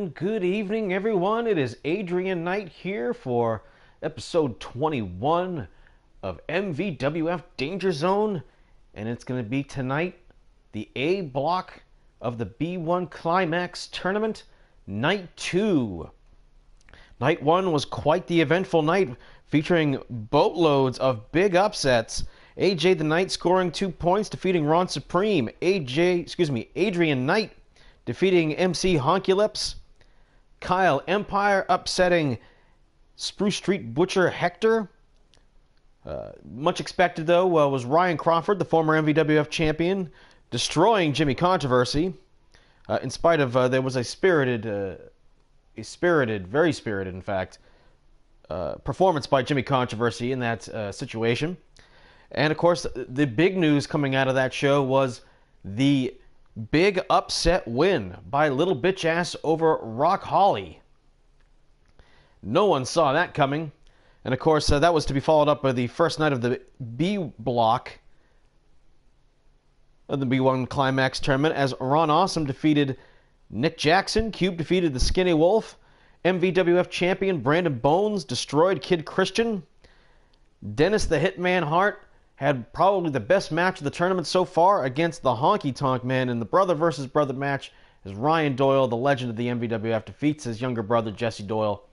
and good evening, everyone. It is Adrian Knight here for episode 21 of MVWF Danger Zone, and it's going to be tonight the A block of the B1 Climax tournament, night 2. Night 1 was quite the eventful night, featuring boatloads of big upsets. AJ the Knight scoring 2 points, defeating Ron Supreme. Adrian Knight defeating MC Honky Lips. Kyle Empire upsetting Spruce Street Butcher Hector. Much expected, though, was Ryan Crawford, the former MVWF champion, destroying Jimmy Controversy. In spite of, there was a very spirited, in fact, performance by Jimmy Controversy in that situation. And, of course, the big news coming out of that show was the big upset win by Little Bitch Ass over Rock Holly. No one saw that coming. And, of course, that was to be followed up by the first night of the B block of the B1 Climax tournament as Ron Awesome defeated Nick Jackson. Cube defeated the Skinny Wolf. MVWF champion Brandon Bones destroyed Kid Christian. Dennis the Hitman Hart had probably the best match of the tournament so far against the Honky Tonk Man in the brother versus brother match as Ryan Doyle, the legend of the MVWF, defeats his younger brother Jesse Doyle.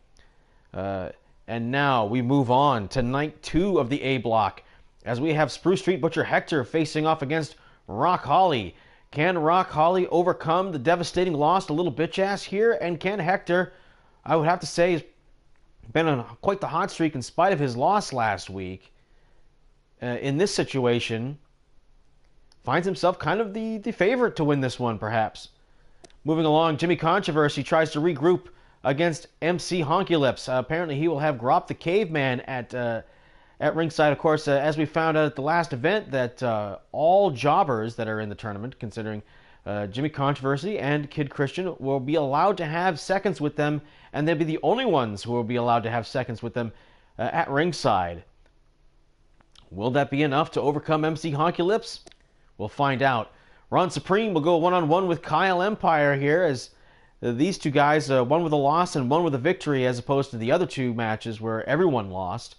And now we move on to night 2 of the A block as we have Spruce Street Butcher Hector facing off against Rock Holly. Can Rock Holly overcome the devastating loss to Little Bitch Ass here? And can Hector, I would have to say, has been on quite the hot streak in spite of his loss last week, in this situation, finds himself kind of the favorite to win this one, perhaps. Moving along, Jimmy Controversy tries to regroup against MC Honky Lips. Apparently he will have Grop the Caveman at ringside. Of course, as we found out at the last event, that all jobbers that are in the tournament, considering Jimmy Controversy and Kid Christian, will be allowed to have seconds with them, and they'll be the only ones who will be allowed to have seconds with them at ringside. Will that be enough to overcome MC Honky Lips? We'll find out. Ron Supreme will go one-on-one with Kyle Empire here, as these two guys, one with a loss and one with a victory, as opposed to the other two matches where everyone lost.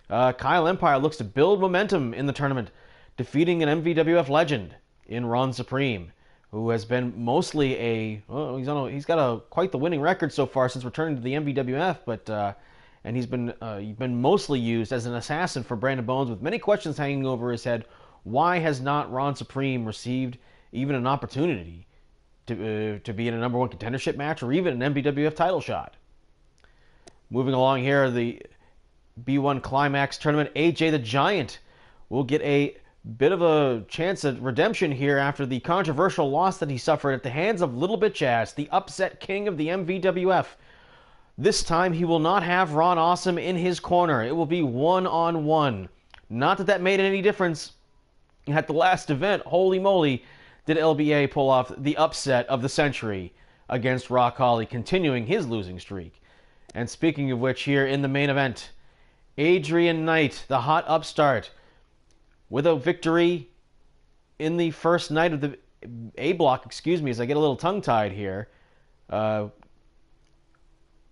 Kyle Empire looks to build momentum in the tournament, defeating an MVWF legend in Ron Supreme, who has been mostly he's got quite the winning record so far since returning to the MVWF, but and he's been mostly used as an assassin for Brandon Bones, with many questions hanging over his head. Why has not Ron Supreme received even an opportunity to be in a number one contendership match or even an MVWF title shot? Moving along here, the B1 Climax tournament, AJ the Giant will get a bit of a chance at redemption here after the controversial loss that he suffered at the hands of Little Bitch Ass, the upset king of the MVWF. This time he will not have Ron Awesome in his corner. It will be one-on-one. Not that that made any difference at the last event. Holy moly, did LBA pull off the upset of the century against Rock Holly, continuing his losing streak. And speaking of which, here in the main event, Adrian Knight, the hot upstart, with a victory in the first night of the A block, as I get a little tongue-tied here,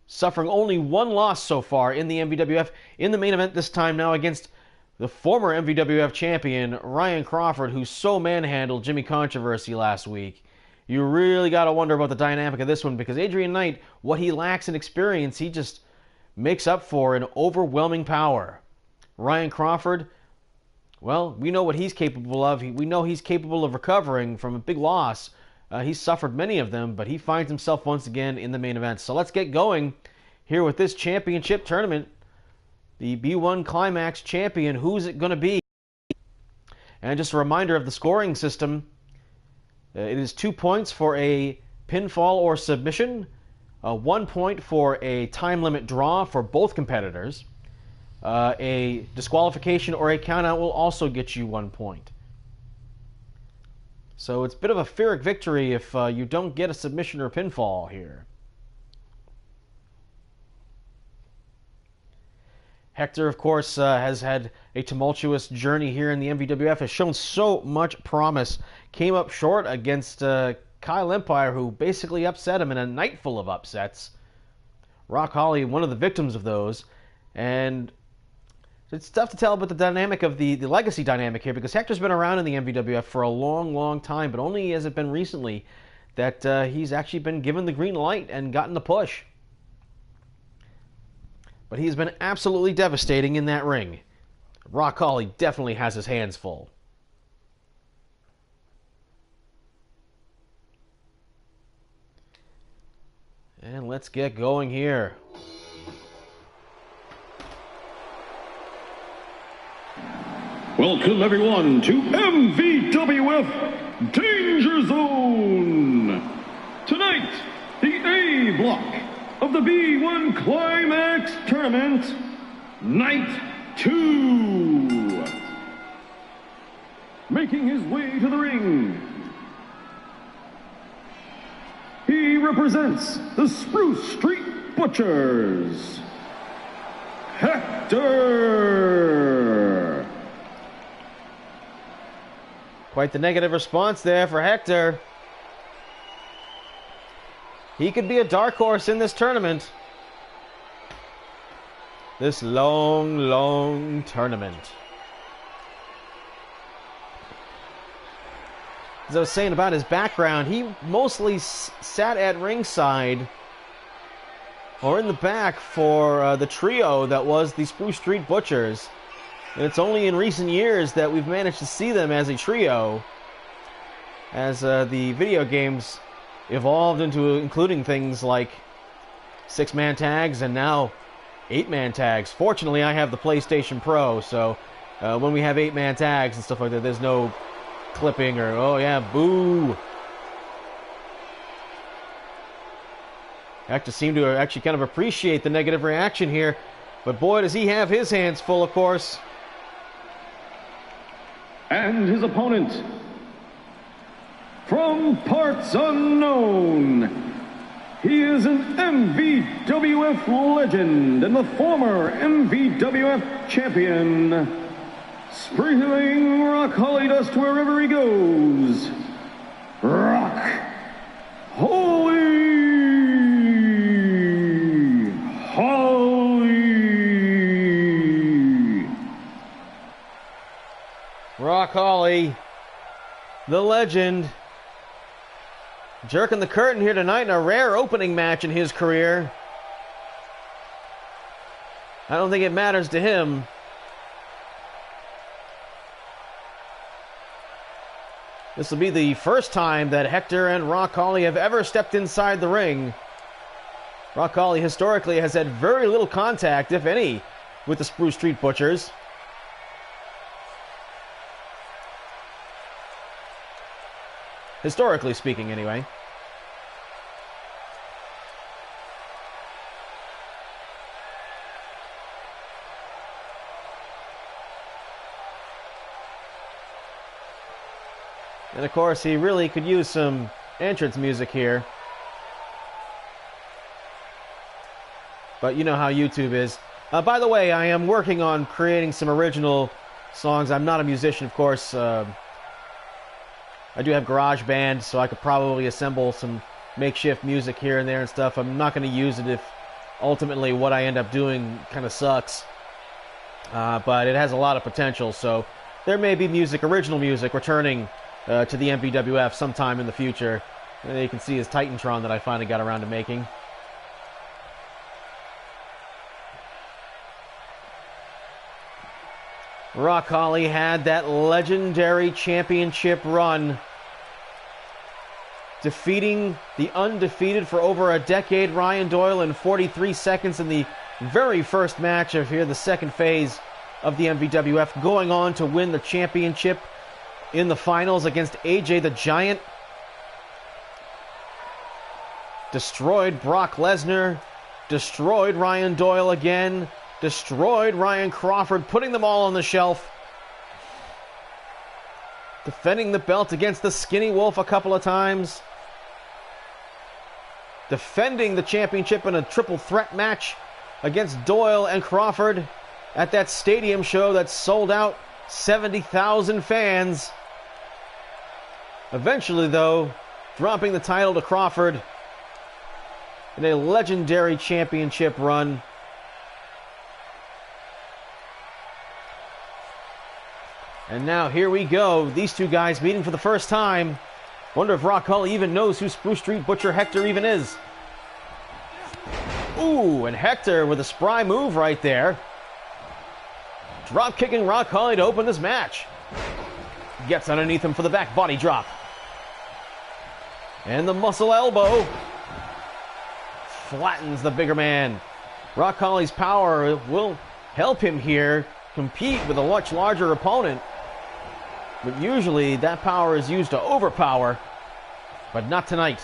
suffering only one loss so far in the MVWF, in the main event this time now against the former MVWF champion, Ryan Crawford, who so manhandled Jimmy Controversy last week. You really got to wonder about the dynamic of this one, because Adrian Knight, what he lacks in experience, he just makes up for in overwhelming power. Ryan Crawford, well, we know what he's capable of. We know he's capable of recovering from a big loss. He's suffered many of them, but he finds himself once again in the main event. So let's get going here with this championship tournament. The B1 Climax champion, who's it going to be? And just a reminder of the scoring system. It is 2 points for a pinfall or submission, 1 point for a time limit draw for both competitors. A disqualification or a countout will also get you 1 point. So it's a bit of a Pyrrhic victory if you don't get a submission or pinfall here. Hector, of course, has had a tumultuous journey here in the MVWF, has shown so much promise. Came up short against Kyle Empire, who basically upset him in a night full of upsets. Rock Holly, one of the victims of those. And it's tough to tell about the dynamic of the legacy dynamic here, because Hector's been around in the MVWF for a long, long time, but only has it been recently that he's actually been given the green light and gotten the push. But he's been absolutely devastating in that ring. Rock Holly definitely has his hands full. And let's get going here. Welcome everyone to MVWF Danger Zone. Tonight, the A block of the B1 Climax Tournament, Night 2. Making his way to the ring, he represents the Spruce Street Butchers, Hector. Quite the negative response there for Hector. He could be a dark horse in this tournament. This long, long tournament. As I was saying about his background, he mostly sat at ringside or in the back for the trio that was the Spruce Street Butchers. And it's only in recent years that we've managed to see them as a trio, as the video games evolved into including things like 6-man tags and now 8-man tags. Fortunately, I have the PlayStation Pro, so when we have 8-man tags and stuff like that, there's no clipping or, oh yeah, boo. Hector seemed to actually kind of appreciate the negative reaction here, but boy, does he have his hands full, of course. And his opponent, from parts unknown, he is an MVWF legend and the former MVWF champion, sprinkling Rock Holly dust wherever he goes, Rock Holly. Rock Holly, the legend, jerking the curtain here tonight in a rare opening match in his career. I don't think it matters to him. This will be the first time that Hector and Rock Holly have ever stepped inside the ring. Rock Holly historically has had very little contact, if any, with the Spruce Street Butchers. Historically speaking, anyway. And of course, he really could use some entrance music here. But you know how YouTube is. By the way, I am working on creating some original songs. I'm not a musician, of course. I do have GarageBand, so I could probably assemble some makeshift music here and there and stuff. I'm not going to use it if ultimately what I end up doing kind of sucks. But it has a lot of potential, so there may be music, original music, returning to the MVWF sometime in the future. And you can see his Titantron that I finally got around to making. Rock Holly had that legendary championship run, defeating the undefeated for over a decade Ryan Doyle in 43 seconds in the very first match of here, the second phase of the MVWF, going on to win the championship in the finals against AJ the Giant. Destroyed Brock Lesnar, destroyed Ryan Doyle again, destroyed Ryan Crawford, putting them all on the shelf. Defending the belt against the Skinny Wolf a couple of times. Defending the championship in a triple threat match against Doyle and Crawford at that stadium show that sold out 70,000 fans. Eventually, though, dropping the title to Crawford in a legendary championship run. And now here we go. These two guys meeting for the first time. Wonder if Rock Holly even knows who Spruce Street Butcher Hector even is. Ooh, and Hector with a spry move right there. Drop kicking Rock Holly to open this match. Gets underneath him for the back body drop. And the muscle elbow flattens the bigger man. Rock Holly's power will help him here compete with a much larger opponent. But usually that power is used to overpower, but not tonight.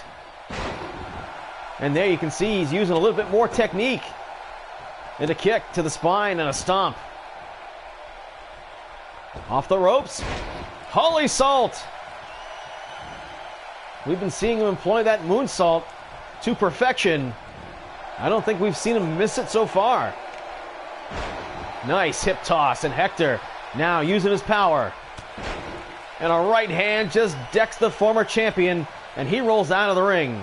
And there you can see he's using a little bit more technique. And a kick to the spine and a stomp. Off the ropes. Holly Salt. We've been seeing him employ that moonsault to perfection. I don't think we've seen him miss it so far. Nice hip toss, and Hector now using his power. And a right hand just decks the former champion, and he rolls out of the ring.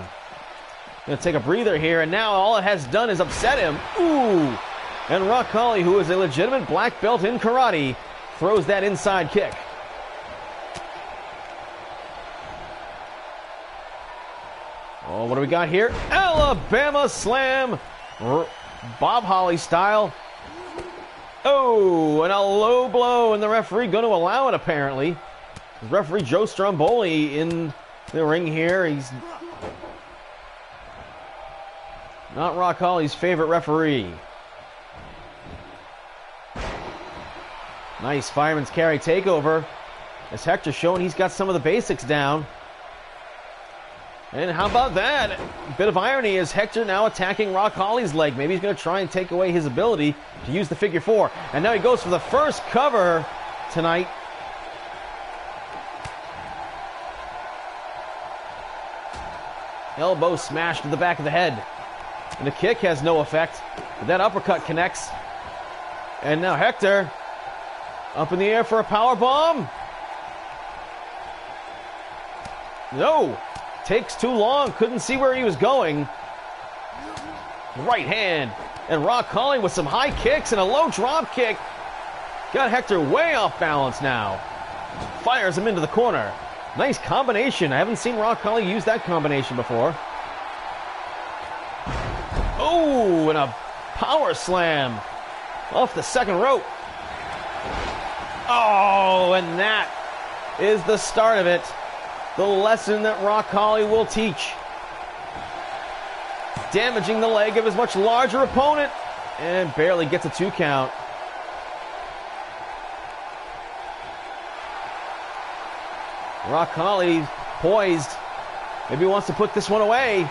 Gonna take a breather here, and now all it has done is upset him. Ooh! And Rock Holly, who is a legitimate black belt in karate, throws that inside kick. Oh, what do we got here? Alabama Slam! Bob Holly style. Oh, and a low blow, and the referee going to allow it apparently. Referee Joe Stromboli in the ring here. He's not Rock Holly's favorite referee. Nice fireman's carry takeover. As Hector showing he's got some of the basics down. And how about that? Bit of irony as Hector now attacking Rock Holly's leg. Maybe he's going to try and take away his ability to use the figure four. And now he goes for the first cover tonight. Elbow smash to the back of the head. And the kick has no effect. But that uppercut connects. And now Hector up in the air for a power bomb. No. Takes too long. Couldn't see where he was going. Right hand. And Rock Holly with some high kicks and a low drop kick. Got Hector way off balance now. Fires him into the corner. Nice combination. I haven't seen Rock Holly use that combination before. Oh, and a power slam off the second rope. Oh, and that is the start of it. The lesson that Rock Holly will teach. Damaging the leg of his much larger opponent. And barely gets a 2 count. Rock Holly poised. Maybe wants to put this one away.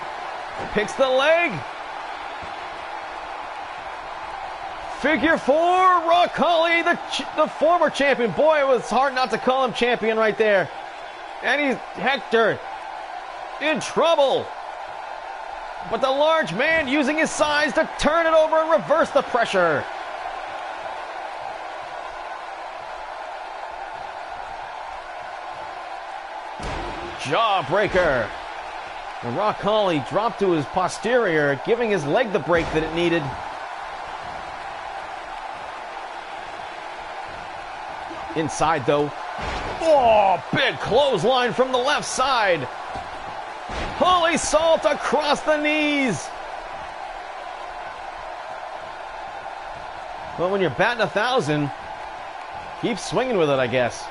Picks the leg. Figure four. Rock Holly, the former champion. Boy, it was hard not to call him champion right there. And he's Hector in trouble. But the large man using his size to turn it over and reverse the pressure. Jawbreaker. And Rock Holly dropped to his posterior, giving his leg the break that it needed. Inside though. Oh, big clothesline from the left side. Holly Salt across the knees. Well, when you're batting 1,000, keep swinging with it, I guess.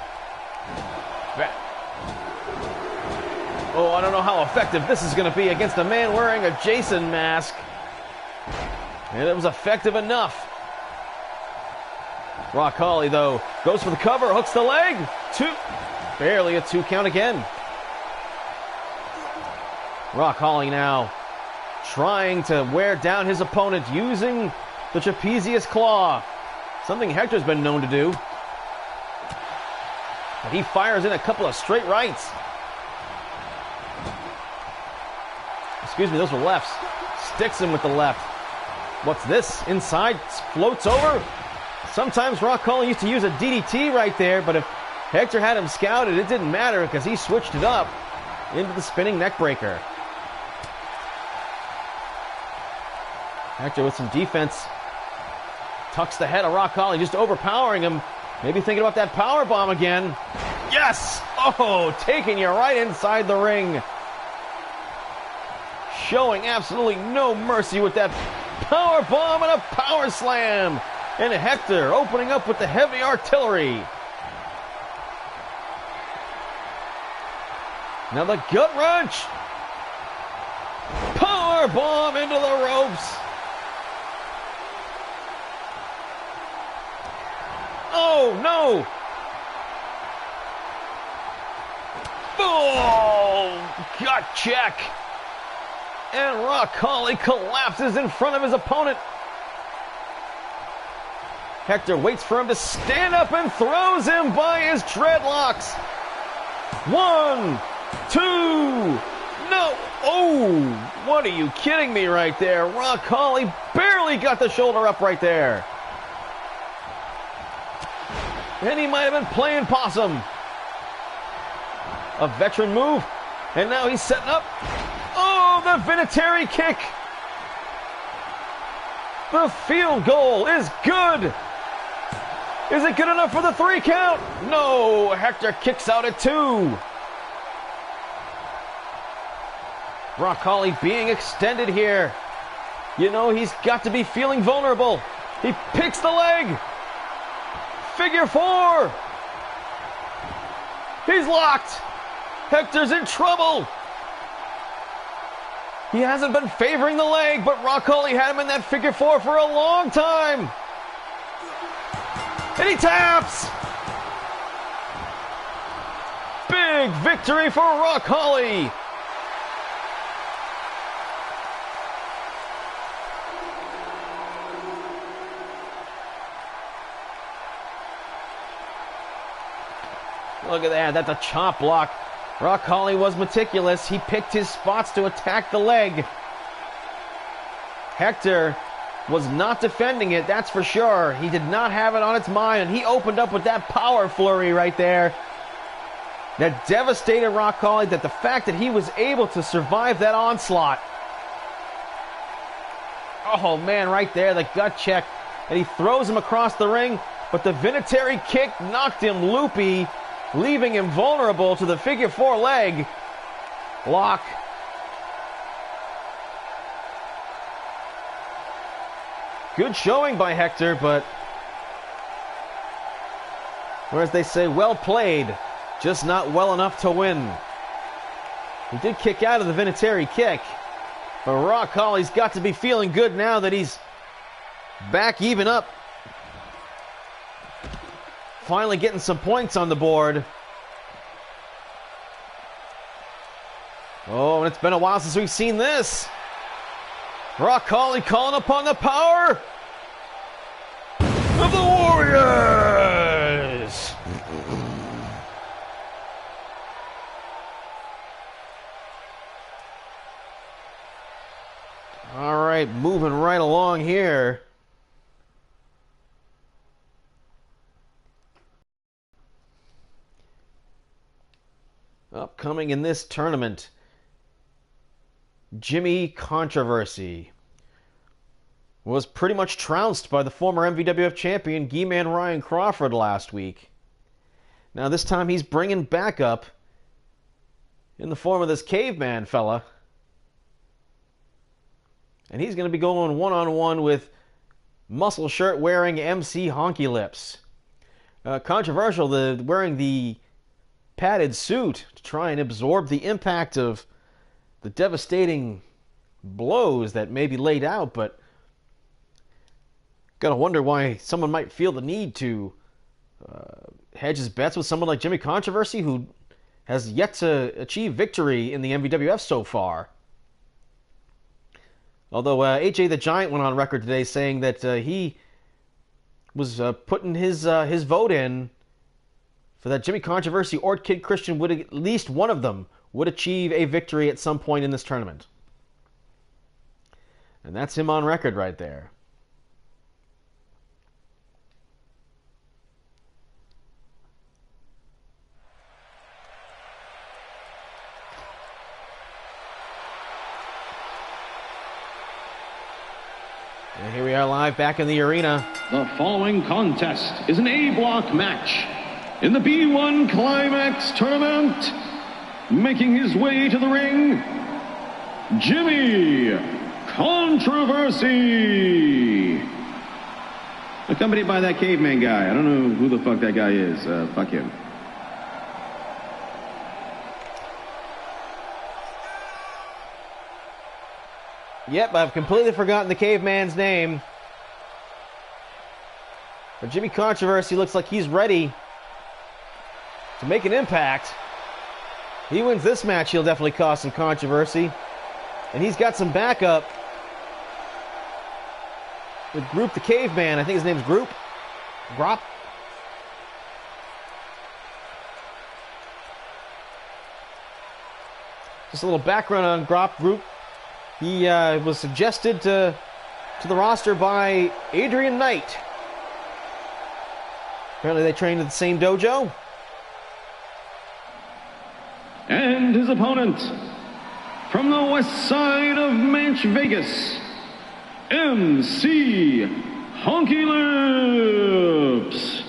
Oh, I don't know how effective this is going to be against a man wearing a Jason mask. And it was effective enough. Rock Holly, though, goes for the cover, hooks the leg. 2. Barely a 2 count again. Rock Holly now trying to wear down his opponent using the trapezius claw. Something Hector's been known to do. But he fires in a couple of straight rights. Excuse me, those were lefts. Sticks him with the left. What's this? Inside, floats over. Sometimes Rock Holly used to use a DDT right there, but if Hector had him scouted, it didn't matter because he switched it up. into the spinning neck breaker. Hector with some defense. Tucks the head of Rock Holly, just overpowering him. Maybe thinking about that power bomb again. Yes! Oh, taking you right inside the ring. Showing absolutely no mercy with that power bomb and a power slam. And Hector opening up with the heavy artillery. Now the gut wrench. Power bomb into the ropes. Oh, no. Oh, gut check. And Rock Holly collapses in front of his opponent. Hector waits for him to stand up and throws him by his dreadlocks. 1, 2, no. Oh, what are you kidding me right there? Rock Holly barely got the shoulder up right there. And he might have been playing possum. A veteran move. And now he's setting up. Oh, the Vinatieri kick. The field goal is good. Is it good enough for the 3 count? No, Hector kicks out at 2. Rock Holly being extended here. You know, he's got to be feeling vulnerable. He picks the leg. Figure 4. He's locked. Hector's in trouble. He hasn't been favoring the leg, but Rock Holly had him in that figure 4 for a long time. And he taps. Big victory for Rock Holly. Look at that. That's a chop block. Rock Holly was meticulous. He picked his spots to attack the leg. Hector was not defending it, that's for sure. He did not have it on its mind, and he opened up with that power flurry right there. That devastated Rock Holly, that the fact that he was able to survive that onslaught. Oh man, right there, the gut check. And he throws him across the ring, but the Vinatieri kick knocked him loopy, leaving him vulnerable to the figure 4 leg lock. Good showing by Hector, but whereas they say, well played, just not well enough to win. He did kick out of the Vinatieri kick, but Rock Holly's got to be feeling good now that he's back even up. Finally getting some points on the board. Oh, and it's been a while since we've seen this. Rock Holly calling upon the power of the Warriors. All right, moving right along here. Upcoming in this tournament, Jimmy Controversy was pretty much trounced by the former MVWF champion, Guy-Man Ryan Crawford, last week. Now this time he's bringing back up in the form of this caveman fella. And he's going to be going one-on-one with muscle shirt wearing MC Honky Lips. Controversial, wearing the padded suit to try and absorb the impact of the devastating blows that may be laid out, but gotta wonder why someone might feel the need to hedge his bets with someone like Jimmy Controversy, who has yet to achieve victory in the MVWF so far. Although AJ the Giant went on record today saying that he was putting his vote in for that Jimmy Controversy or Kid Christian would, at least one of them, would achieve a victory at some point in this tournament. And that's him on record right there. And here we are live back in the arena. The following contest is an A-block match in the B1 Climax tournament. Making his way to the ring, Jimmy Controversy. Accompanied by that caveman guy. I don't know who the fuck that guy is. Fuck him. Yep, I've completely forgotten the caveman's name. But Jimmy Controversy looks like he's ready to make an impact. He wins this match, he'll definitely cause some controversy. And he's got some backup with Group the Caveman. I think his name's Grop. Just a little background on Group. He was suggested to the roster by Adrian Knight. Apparently they trained at the same dojo. And his opponent, from the west side of Manch Vegas, MC Honky Lips.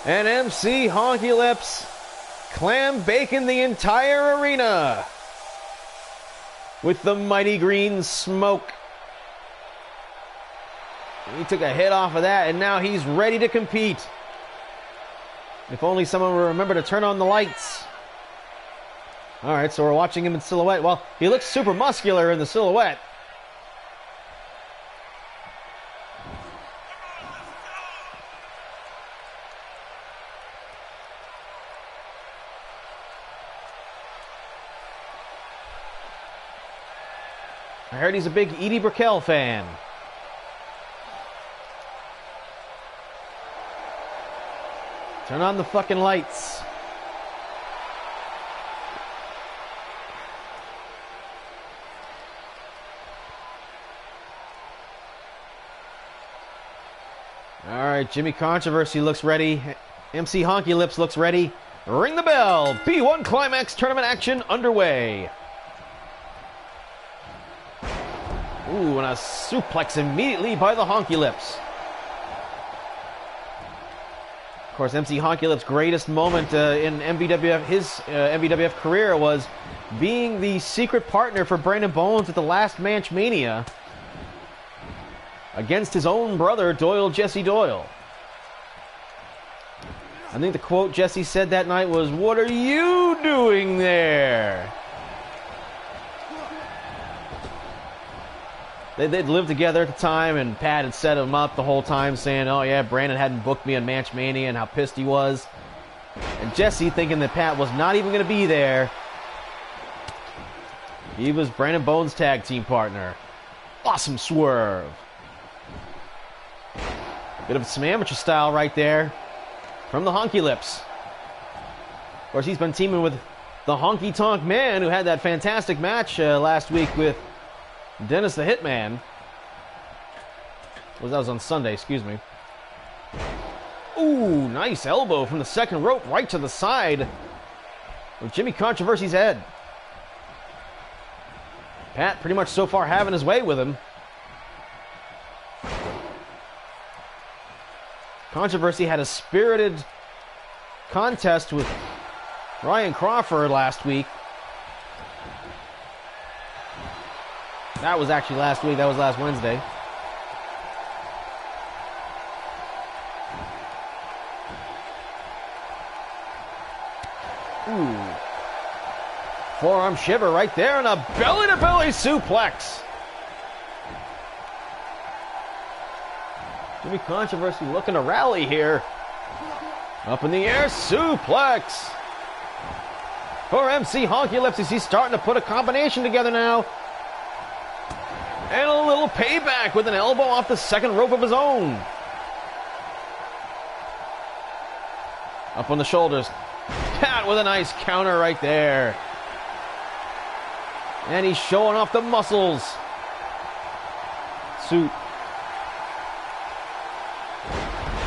And MC Honky Lips clam bacon the entire arena with the mighty green smoke. He took a hit off of that, and now he's ready to compete. If only someone would remember to turn on the lights. All right, so we're watching him in silhouette. Well, he looks super muscular in the silhouette. I heard he's a big Edie Brickell fan. Turn on the fucking lights. All right, Jimmy Controversy looks ready. MC Honky Lips looks ready. Ring the bell. B1 Climax tournament action underway. Ooh, and a suplex immediately by the Honky Lips. Of course, MC Honky Lips' greatest moment in MVWF, his MVWF career, was being the secret partner for Brandon Bones at the last Manch Mania against his own brother, Doyle Jesse Doyle. I think the quote Jesse said that night was, "What are you doing there?" They'd lived together at the time, and Pat had set him up the whole time, saying, "Oh yeah, Brandon hadn't booked me on Manch Mania," and how pissed he was. And Jesse, thinking that Pat was not even going to be there, he was Brandon Bones' tag team partner. Awesome swerve. Bit of some amateur style right there from the Honky Lips. Of course, he's been teaming with the Honky Tonk Man, who had that fantastic match last week with Dennis the Hitman. Well, that was on Sunday, excuse me. Ooh, nice elbow from the second rope right to the side of Jimmy Controversy's head. Pat pretty much so far having his way with him. Controversy had a spirited contest with Ryan Crawford last week. That was actually last week. That was last Wednesday. Ooh. Forearm shiver right there, and a belly-to-belly suplex. Jimmy Controversy looking to rally here. Up in the air, suplex. For MC Honky Lips, he's starting to put a combination together now. And a little payback with an elbow off the second rope of his own. Up on the shoulders. Pat with a nice counter right there. And he's showing off the muscles. Suit.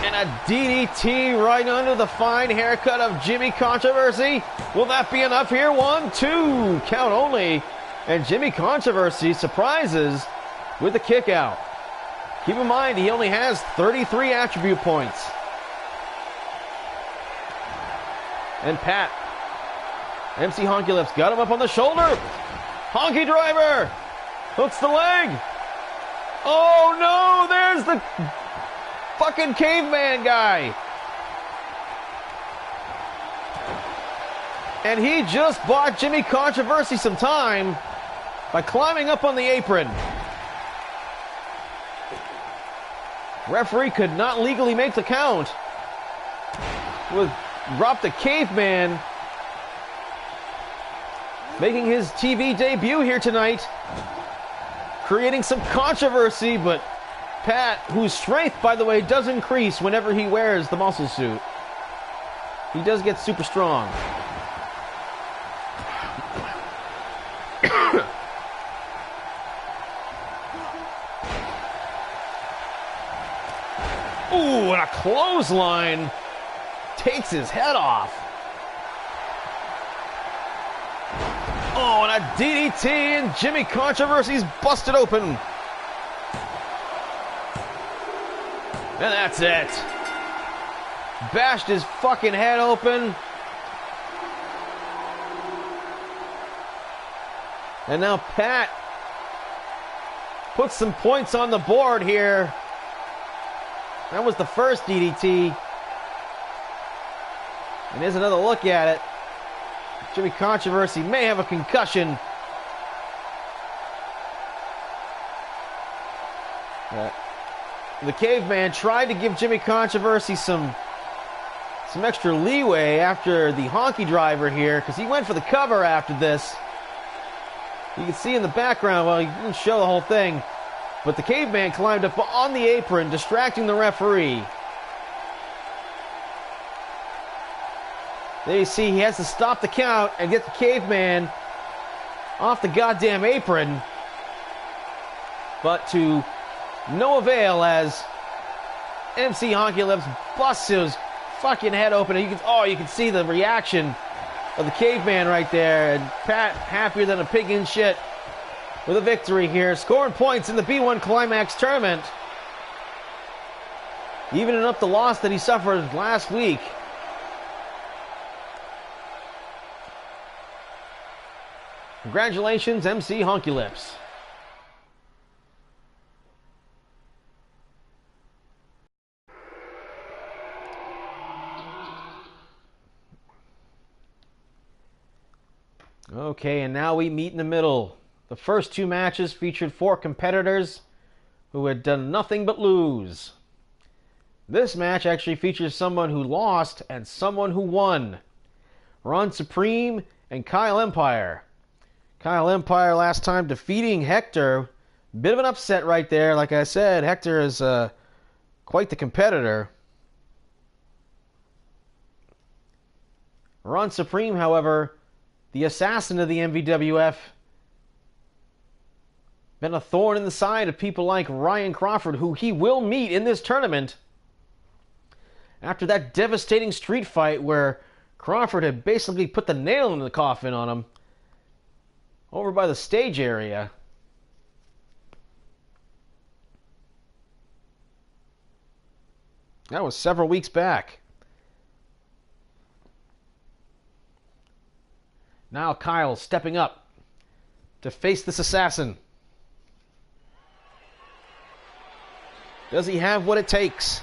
And a DDT right under the fine haircut of Jimmy Controversy. Will that be enough here? 1, 2. Count only. And Jimmy Controversy surprises with the kick out. Keep in mind, he only has 33 attribute points. And Pat, MC Honky Lips, got him up on the shoulder. Honky driver, hooks the leg. Oh no, there's the fucking caveman guy. And he just bought Jimmy Controversy some time by climbing up on the apron. Referee could not legally make the count. Dropped the caveman, making his TV debut here tonight, creating some controversy, but Pat, whose strength, by the way, does increase whenever he wears the muscle suit. He does get super strong. Ooh, and a clothesline takes his head off. Oh, and a DDT, and Jimmy Controversy's busted open. And that's it. Bashed his fucking head open. And now Pat puts some points on the board here. That was the first DDT. And here's another look at it. Jimmy Controversy may have a concussion. The caveman tried to give Jimmy Controversy some extra leeway after the honky driver here, because he went for the cover after this. You can see in the background, well, he didn't show the whole thing, but the caveman climbed up on the apron, distracting the referee. There you see he has to stop the count and get the caveman off the goddamn apron. But to no avail, as MC Honky Lips busts his fucking head open. And you can see the reaction of the caveman right there. And Pat, happier than a pig in shit, with a victory here, scoring points in the B1 Climax tournament, evening up the loss that he suffered last week. Congratulations, MC Honky Lips. Okay, and now we meet in the middle. The first two matches featured 4 competitors who had done nothing but lose. This match actually features someone who lost and someone who won. Ron Supreme and Kyle Empire. Kyle Empire last time defeating Hector. Bit of an upset right there. Like I said, Hector is quite the competitor. Ron Supreme, however, the assassin of the MVWF, been a thorn in the side of people like Ryan Crawford, who he will meet in this tournament after that devastating street fight where Crawford had basically put the nail in the coffin on him over by the stage area. That was several weeks back. Now Kyle stepping up to face this assassin. Does he have what it takes?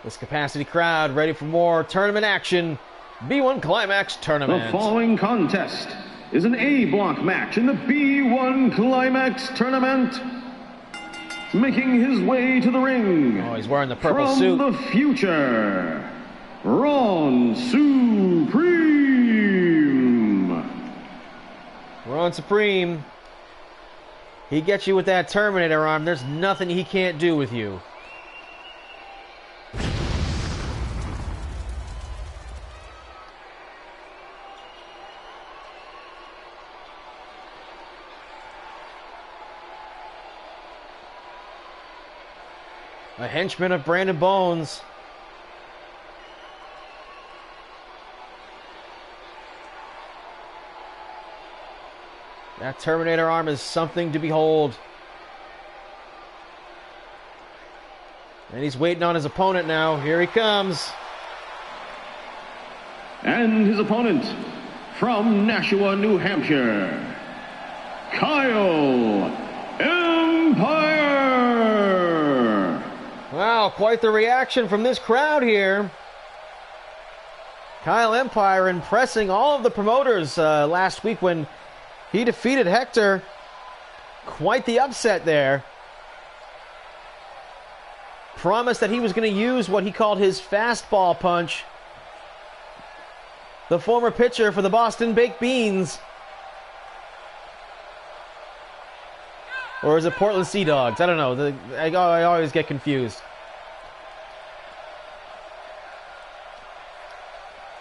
This capacity crowd ready for more tournament action. B1 Climax tournament. The following contest is an A block match in the B1 Climax tournament. Making his way to the ring. Oh, he's wearing the purple suit. From the future, Ron Supreme. Ron Supreme. He gets you with that Terminator arm. There's nothing he can't do with you. A henchman of Brandon Bones. That Terminator arm is something to behold. And he's waiting on his opponent now. Here he comes. And his opponent from Nashua, New Hampshire, Kyle Empire. Wow, quite the reaction from this crowd here. Kyle Empire impressing all of the promoters last week when he defeated Hector. Quite the upset there. Promised that he was going to use what he called his fastball punch. The former pitcher for the Boston Baked Beans. Or is it Portland Sea Dogs? I don't know. I always get confused.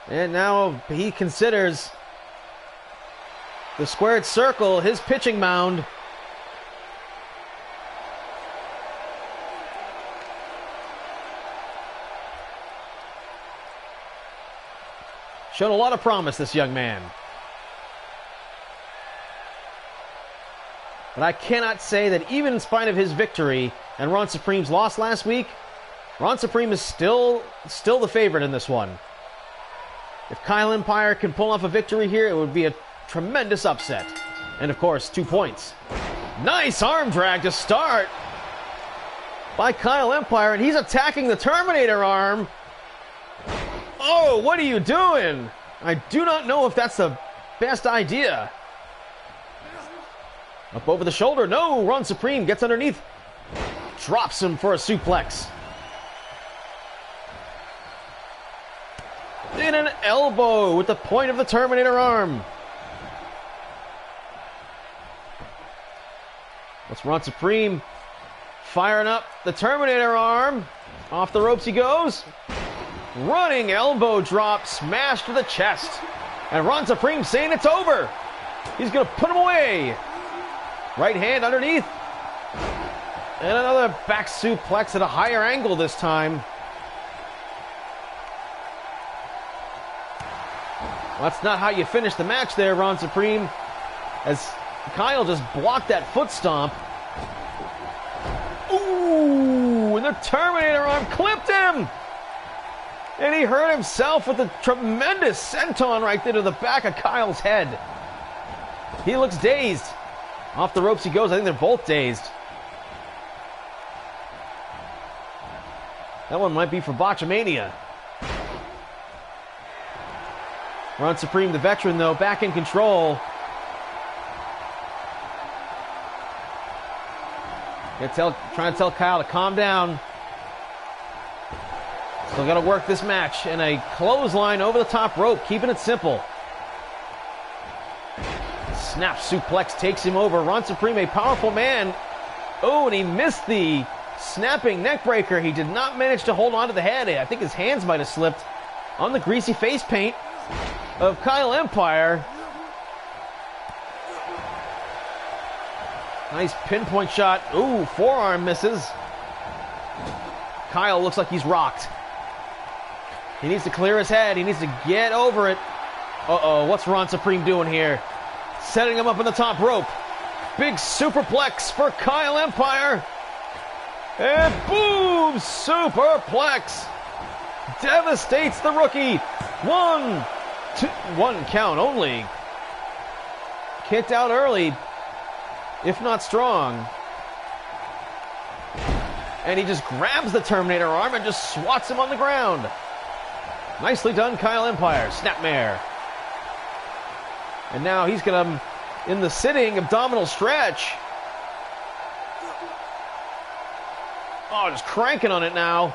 And now he considers the squared circle his pitching mound. Shown a lot of promise, this young man. But I cannot say that even in spite of his victory and Ron Supreme's loss last week, Ron Supreme is still the favorite in this one. If Kyle Empire can pull off a victory here, it would be a tremendous upset. And of course, 2 points. Nice arm drag to start by Kyle Empire, and he's attacking the Terminator arm. Oh, what are you doing? I do not know if that's the best idea. Up over the shoulder. No, Ron Supreme gets underneath. Drops him for a suplex. In an elbow with the point of the Terminator arm. That's Ron Supreme firing up the Terminator arm. Off the ropes he goes. Running elbow drop, smash to the chest. And Ron Supreme saying it's over. He's going to put him away. Right hand underneath. And another back suplex at a higher angle this time. Well, that's not how you finish the match there, Ron Supreme. As Kyle just blocked that foot stomp. Ooh, and the Terminator arm clipped him. And he hurt himself with a tremendous senton right there to the back of Kyle's head. He looks dazed. Off the ropes he goes. I think they're both dazed. That one might be for Botchamania. Ron Supreme, the veteran, though, back in control. Trying to tell Kyle to calm down. Still got to work this match. And a clothesline over the top rope, keeping it simple. Snap suplex takes him over. Ron Supreme, a powerful man. Oh, and he missed the snapping neck breaker. He did not manage to hold on to the head. I think his hands might have slipped on the greasy face paint of Kyle Empire. Nice pinpoint shot. Ooh, forearm misses. Kyle looks like he's rocked. He needs to clear his head. He needs to get over it. Uh-oh, what's Ron Supreme doing here? Setting him up on the top rope. Big superplex for Kyle Empire. And boom! Superplex. Devastates the rookie. 1, 2, 1 count only. Kicked out early, if not strong. And he just grabs the Terminator arm and just swats him on the ground. Nicely done, Kyle Empire. Snapmare. And now he's got him in the sitting abdominal stretch. Oh, just cranking on it now.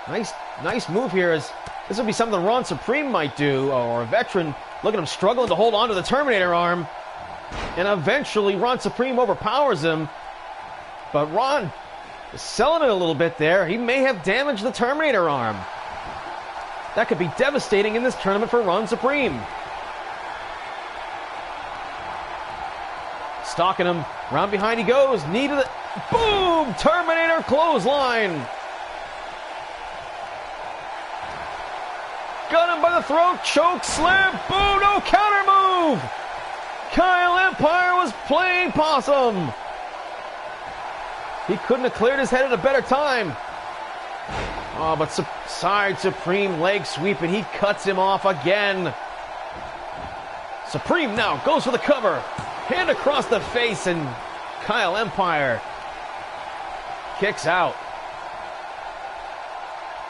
Nice move here. This would be something Ron Supreme might do, or a veteran. Look at him struggling to hold on to the Terminator arm. And eventually Ron Supreme overpowers him. But Ron is selling it a little bit there. He may have damaged the Terminator arm. That could be devastating in this tournament for Ron Supreme. Stalking him. Round behind he goes. Knee to the... Boom! Terminator clothesline. Got him by the throat. Choke slam. Boom! No counter move. Kyle Empire was playing possum. He couldn't have cleared his head at a better time. Oh, but side Supreme leg sweep, and he cuts him off again. Supreme now goes for the cover. Hand across the face, and Kyle Empire kicks out.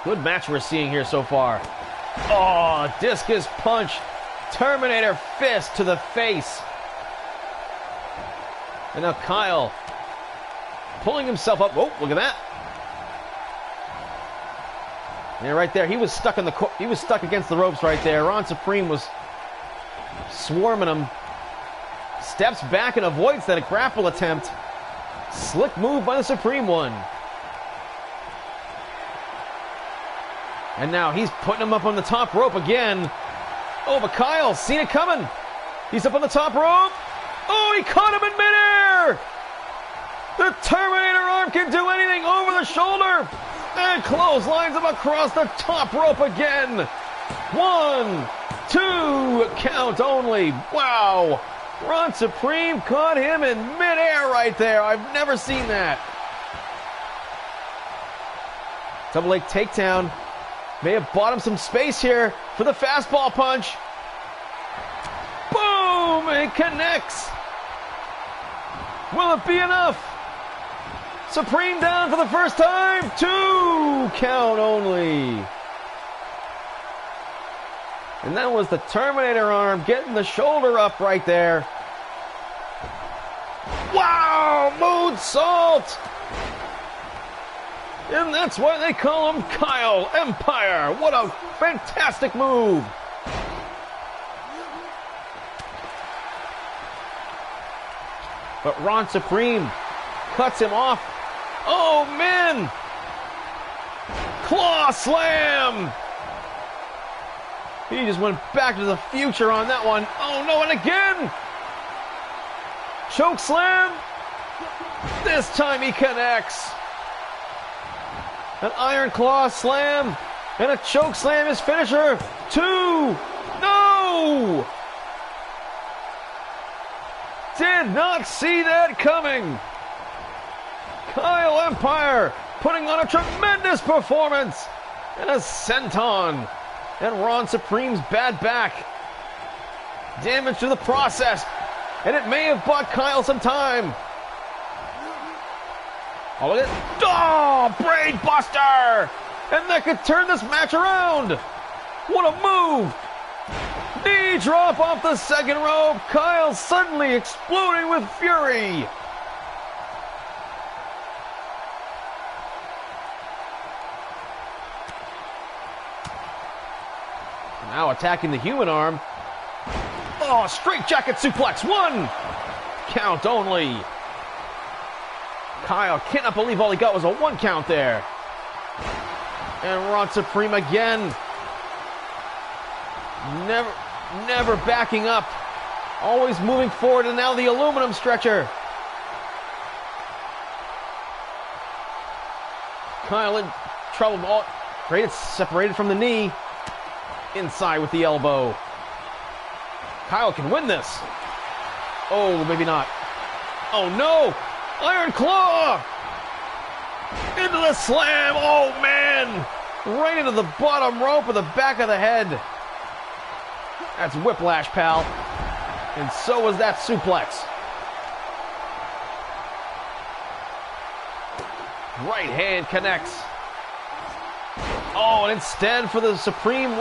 Good match we're seeing here so far. Oh, discus punch. Terminator fist to the face. And now Kyle pulling himself up. Oh, look at that. Yeah, right there. He was stuck against the ropes right there. Ron Supreme was swarming him. Steps back and avoids that grapple attempt. Slick move by the Supreme One. And now he's putting him up on the top rope again. Oh, but Kyle seen it coming. He's up on the top rope. Oh, he caught him in midair. The Terminator arm can do anything over the shoulder. And clotheslines him across the top rope again. 1, 2, count only. Wow. Ron Supreme caught him in midair right there. I've never seen that. Double leg takedown. May have bought him some space here for the fastball punch. Boom! It connects. Will it be enough? Supreme down for the first time. 2, count only. And that was the Terminator arm getting the shoulder up right there. Wow! Moonsault! And that's why they call him Kyle Empire. What a fantastic move. But Ron Supreme cuts him off. Oh, man! Claw slam! He just went back to the future on that one. Oh, no, and again! Choke slam! This time he connects. An iron claw slam and a choke slam is finisher. 2! No! Did not see that coming. Kyle Empire putting on a tremendous performance and a senton. And Ron Supreme's bad back. Damage to the process. And it may have bought Kyle some time. Oh, look at it. Oh, braid buster! And that could turn this match around. What a move. Knee drop off the second rope. Kyle suddenly exploding with fury. Now attacking the human arm. Oh, straight jacket suplex. 1, count only. Kyle cannot believe all he got was a 1 count there. And Ron Supreme again. Never backing up. Always moving forward, and now the aluminum stretcher. Kyle in trouble. Great, separated from the knee. Inside with the elbow. Kyle can win this. Oh, maybe not. Oh, no. Iron Claw! Into the slam! Oh, man! Right into the bottom rope with the back of the head. That's whiplash, pal. And so was that suplex. Right hand connects. Oh, and instead for the Supreme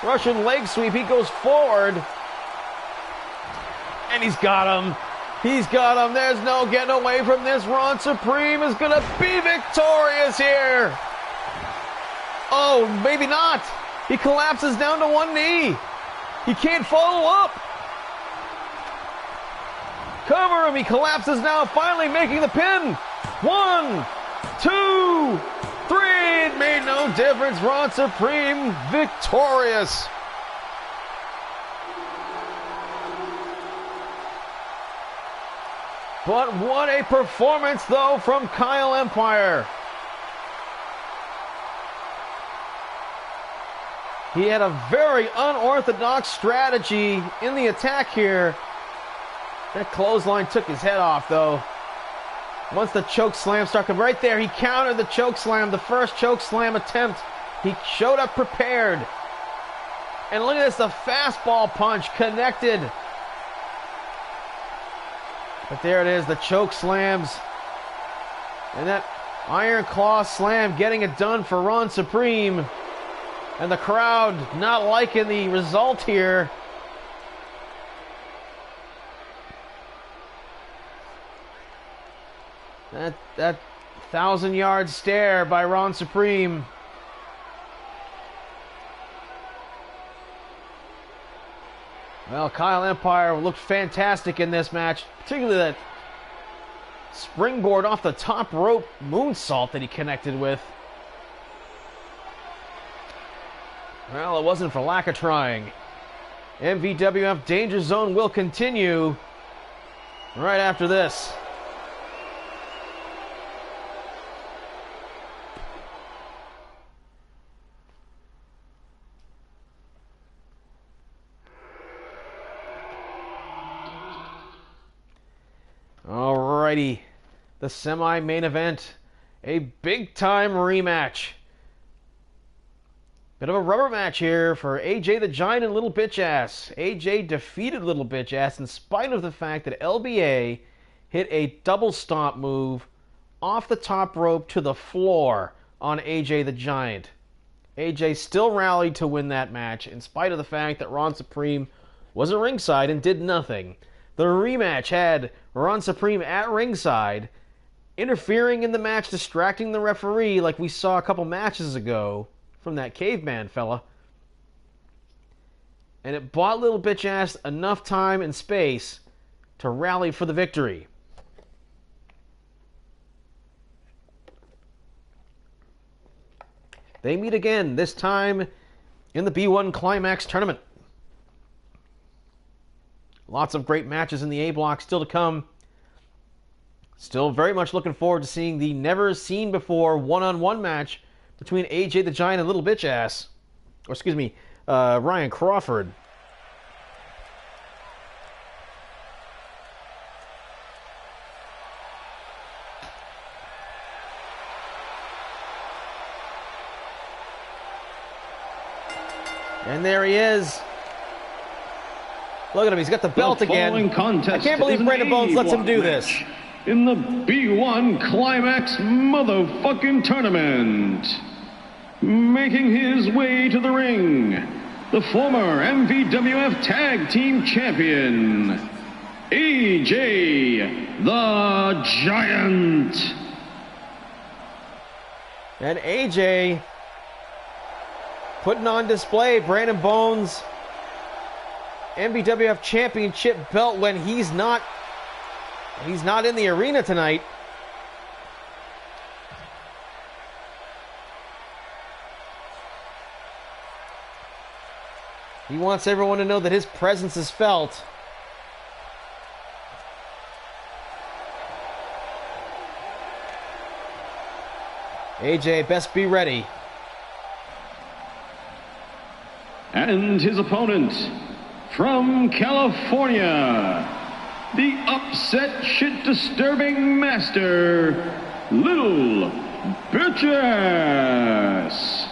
Russian leg sweep, he goes forward. And he's got him. He's got him. There's no getting away from this. Ron Supreme is going to be victorious here. Oh, maybe not. He collapses down to one knee. He can't follow up. Cover him. He collapses now, finally making the pin. 1, 2, 3. It made no difference. Ron Supreme victorious. But what a performance, though, from Kyle Empire. He had a very unorthodox strategy in the attack here. That clothesline took his head off, though. Once the choke slam started, right there, he countered the choke slam, the first choke slam attempt. He showed up prepared. And look at this, the fastball punch connected. But there it is, the choke slams. And that Iron Claw slam getting it done for Ron Supreme. And the crowd not liking the result here. That 1,000-yard stare by Ron Supreme. Well, Kyle Empire looked fantastic in this match, particularly that springboard off the top rope moonsault that he connected with. Well, it wasn't for lack of trying. MVWF Danger Zone will continue right after this. Alrighty, the semi-main event, a big-time rematch. Bit of a rubber match here for AJ the Giant and Little Bitch Ass. AJ defeated Little Bitch Ass in spite of the fact that LBA hit a double stomp move off the top rope to the floor on AJ the Giant. AJ still rallied to win that match in spite of the fact that Ron Supreme was at ringside and did nothing. The rematch had Ron Supreme at ringside, interfering in the match, distracting the referee like we saw a couple matches ago from that caveman fella. And it bought Little Bitch Ass enough time and space to rally for the victory. They meet again, this time in the B1 Climax tournament. Lots of great matches in the A block still to come. Still very much looking forward to seeing the never-seen-before one-on-one match between AJ the Giant and Little Bitch Ass. Or, excuse me, Ryan Crawford. And there he is. Look at him, he's got the belt again. I can't believe Brandon Bones lets him do this. In the B1 Climax motherfucking tournament. Making his way to the ring, the former MVWF Tag Team Champion, AJ the Giant. And AJ putting on display Brandon Bones' MVWF Championship belt when he's not in the arena tonight. He wants everyone to know that his presence is felt. AJ, best be ready. And his opponent from California, the upset shit disturbing master, Little Bitch Ass.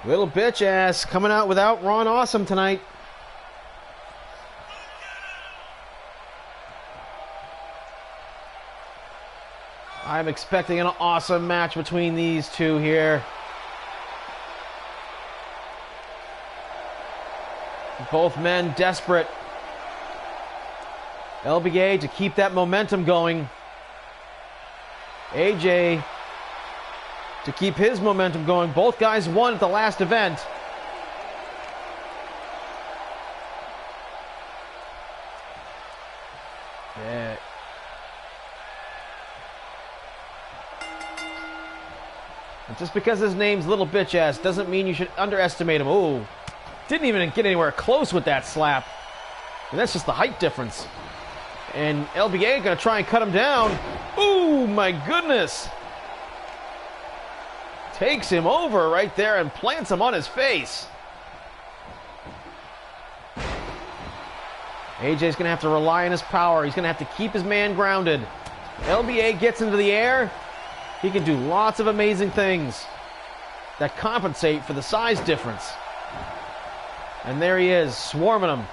Little Bitch Ass coming out without Ron Awesome tonight. I'm expecting an awesome match between these two here. Both men desperate. LBA to keep that momentum going. AJ to keep his momentum going. Both guys won at the last event. Yeah. And just because his name's Little Bitch Ass doesn't mean you should underestimate him. Ooh. Didn't even get anywhere close with that slap. And that's just the height difference. And LBA gonna try and cut him down. Ooh, my goodness. Takes him over right there and plants him on his face. AJ's gonna have to rely on his power. He's gonna have to keep his man grounded. LBA gets into the air. He can do lots of amazing things that compensate for the size difference. And there he is, swarming him.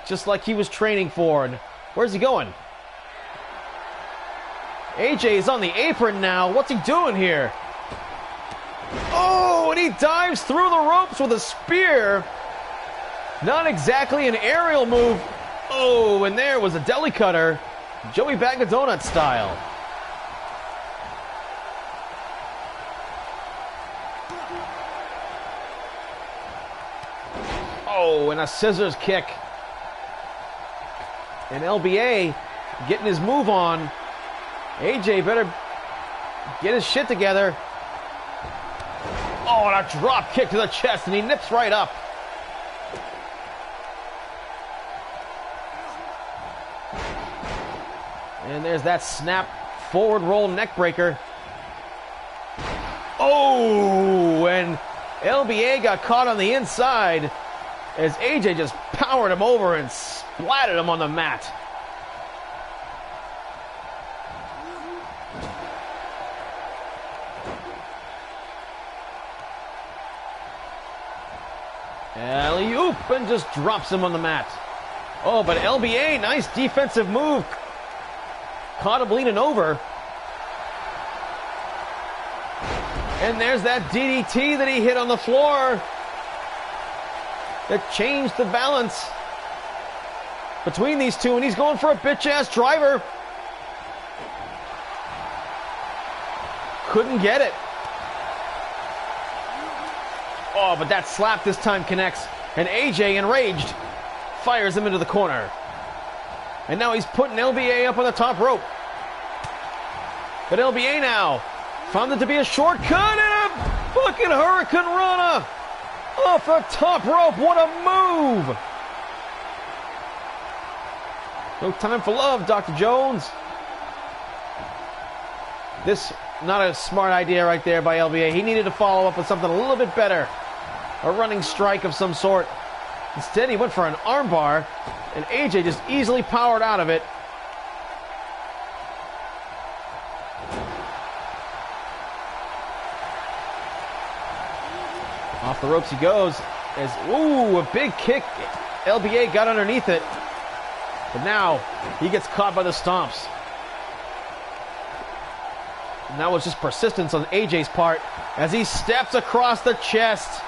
Just like he was training for. And where's he going? AJ is on the apron now. What's he doing here? Oh, and he dives through the ropes with a spear. Not exactly an aerial move. Oh, and there was a deli cutter. Joey Bag of Donuts style. Oh, and a scissors kick. And LBA getting his move on. AJ better get his shit together. Oh, and a drop kick to the chest, and he nips right up. And there's that snap forward roll neck breaker. Oh, and LBA got caught on the inside as AJ just powered him over and splatted him on the mat. Alley-oop, and just drops him on the mat. Oh, but LBA, nice defensive move. Caught him leaning over. And there's that DDT that he hit on the floor that changed the balance between these two, and he's going for a bitch-ass driver. Couldn't get it. Oh, but that slap this time connects, and AJ, enraged, fires him into the corner. And now he's putting LBA up on the top rope. But LBA now found it to be a shortcut, and a fucking Hurricane Rana off the top rope. What a move! No time for love, Dr. Jones. This, not a smart idea right there by LBA. He needed to follow up with something a little bit better. A running strike of some sort. Instead, he went for an armbar, and AJ just easily powered out of it. Off the ropes he goes. As, ooh, a big kick. LBA got underneath it. But now, he gets caught by the stomps. And that was just persistence on AJ's part as he steps across the chest,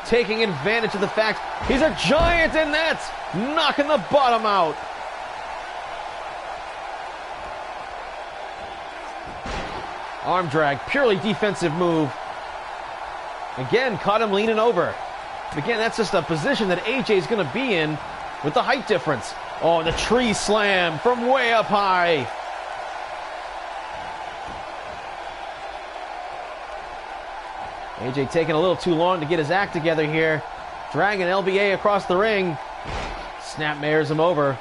taking advantage of the fact he's a giant, and that's knocking the bottom out. Arm drag, purely defensive move. Again, caught him leaning over. But again, that's just a position that AJ is going to be in with the height difference. Oh, the tree slam from way up high. AJ taking a little too long to get his act together here. Dragging LBA across the ring. Snapmares him over.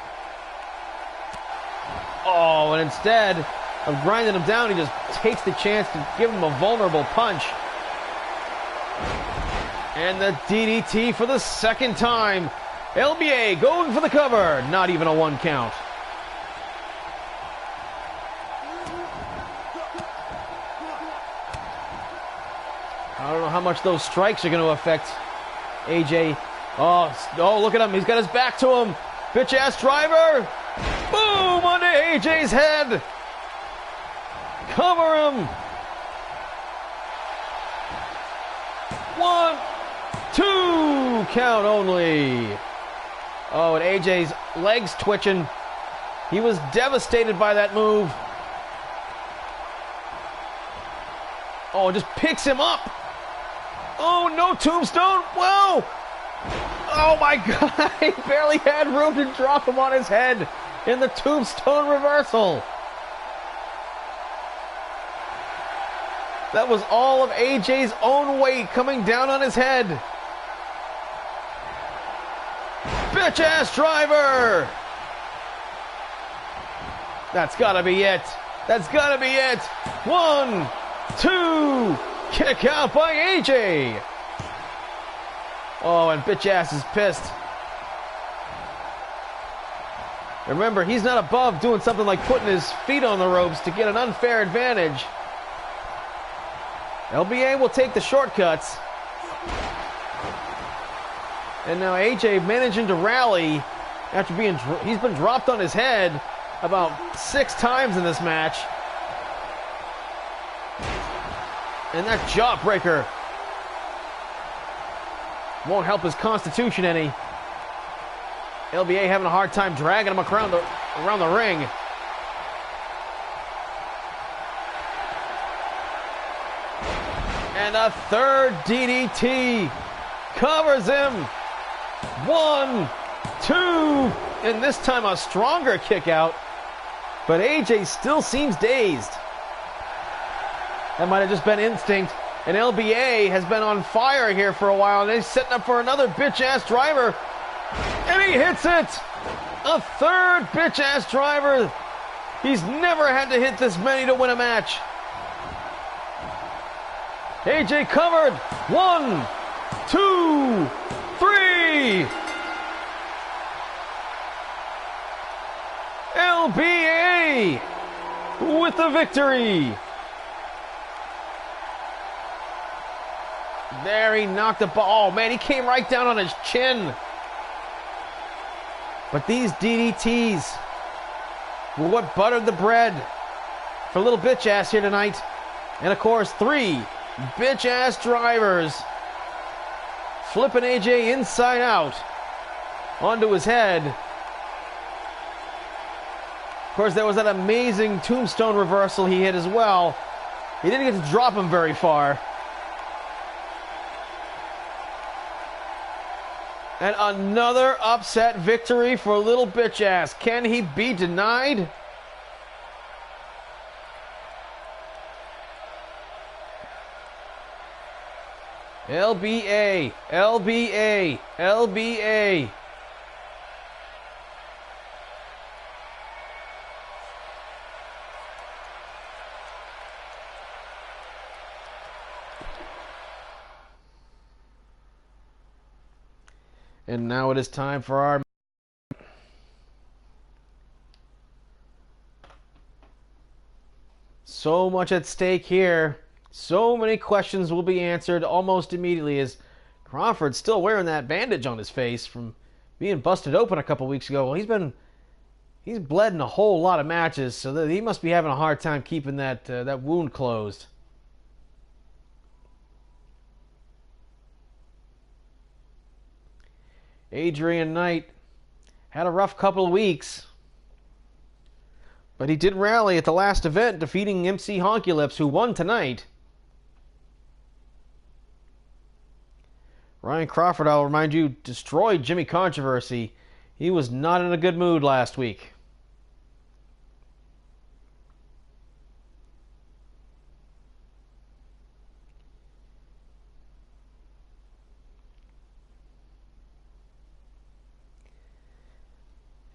Oh, and instead of grinding him down, he just takes the chance to give him a vulnerable punch. And the DDT for the second time. LBA going for the cover. Not even a 1 count. I don't know how much those strikes are going to affect AJ. Oh, look at him. He's got his back to him. Bitch-ass driver. Boom, onto AJ's head. Cover him. 1, 2, count only. Oh, and AJ's legs twitching. He was devastated by that move. Oh, just picks him up. Oh, no tombstone. Whoa. Oh, my God. He barely had room to drop him on his head in the tombstone reversal. That was all of AJ's own weight coming down on his head. bitch-ass driver. That's gotta be it. That's gotta be it. 1, 2, kick out by AJ. Oh, and bitch-ass is pissed. Remember, he's not above doing something like putting his feet on the ropes to get an unfair advantage. LBA will take the shortcuts. And now AJ managing to rally after he's been dropped on his head about 6 times in this match. And that jawbreaker won't help his constitution any. LBA having a hard time dragging him around the ring. And a third DDT covers him. 1, 2, and this time a stronger kick out. But AJ still seems dazed. That might have just been instinct. And LBA has been on fire here for a while, and he's setting up for another bitch-ass driver. And he hits it! A third bitch-ass driver. He's never had to hit this many to win a match. AJ covered. 1, 2, 3. LBA with the victory. There, he knocked the ball. Oh, man, he came right down on his chin. But these DDTs were what buttered the bread for little bitch-ass here tonight. And, of course, 3 bitch-ass drivers flipping AJ inside out onto his head. Of course, there was that amazing tombstone reversal he hit as well. He didn't get to drop him very far. And another upset victory for little bitch-ass. Can he be denied? LBA, LBA, LBA. And now it is time for our... So much at stake here. So many questions will be answered almost immediately, as Crawford's still wearing that bandage on his face from being busted open a couple weeks ago. Well, he's bled in a whole lot of matches, so he must be having a hard time keeping that wound closed. Adrian Knight had a rough couple of weeks, but he did rally at the last event, defeating MC Honky Lips, who won tonight. Ryan Crawford, I'll remind you, destroyed Jimmy Controversy. He was not in a good mood last week.